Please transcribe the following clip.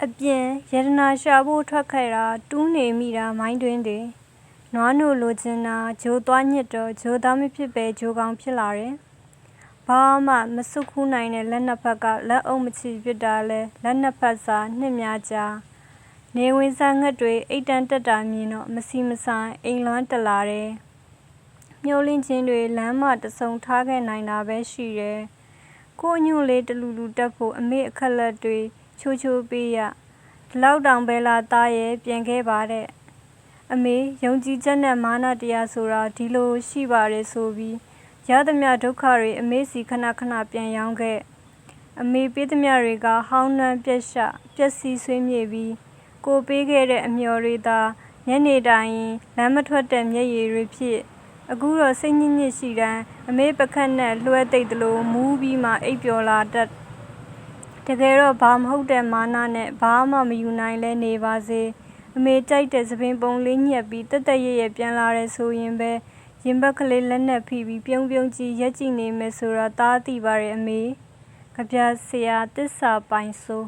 အပြင်ယတနာရှာဖို့ထွက်ခဲ့တာတူးနေမိတာမိုင်းတွင်တယ်နွားနို့လိုချင်တာဂျိုသွားညစ်တော့ဂျိုသားမဖြစ်ပဲဂျိုကောင်ဖြစ်လာတယ်ဘာမှမစွတ်ခူးနိုင်တဲ့လက်နှစ်ဖက်ကလက်အုပ်မချီဖြစ်တာလဲလက်နှစ်ဖက်စာနှစ်များကြာနေဝင်စားငှက်တွေအိတ်တန်းတက်တာမြင်တော့မစီမဆိုင်အိမ်လွမ်းတက်လာတယ်မျောလင်းချင်းတွေလမ်းမတဆုံထားခဲ့နိုင်တာပဲရှိတယ်ကိုအညွန့်လေးတလူလူတက်ဖို့အမေအခက်လက်တွေချိုးချိုးပေးရဒီလောက်တောင်ပဲလာသားရဲ့ပြန်ခဲ့ပါတဲ့အမေယုံကြည်ချက်နဲ့မာနတရားဆိုတာဒီလိုရှိပါတယ်ဆိုပြီးရသမျှဒုက္ခတွေအမေစီခဏခဏပြန်ရောင်းခဲ့အမေပေးသမျှတွေကဟောင်းနှမ်းပြက်ရှပျက်စီးဆွေးမြေ့ပြီးကိုပေးခဲ့တဲ့အမျှော်တွေသာညနေတိုင်းလမ်းမထွက်တဲ့မျက်ရည်တွေဖြစ်အခုတော့စိတ်ညစ်ညစ်ရှိတိုင်းအမေပခတ်နဲ့လွှဲသိပ်သလိုမူးပြီးမှအိပ်ပျော်လာတတ်တကယ်တော့ဘာမဟုတ်တဲ့မာနနဲ့ဘာမှမယူနိုင်လဲနေပါစေအမေကြိုက်တဲ့သပင်ပုံလေးညက်ပြီးတက်တက်ရရပြန်လာတယ်ဆိုရင်ပဲရင်ဘက်ကလေးလက်နဲ့ဖိပြီးပြုံးပြုံးကြီးရက်ကြည့်နေမယ်ဆိုတာသားသိပါရဲ့အမေကြပြဆရာတစ္ဆာပိုင်ဆိုး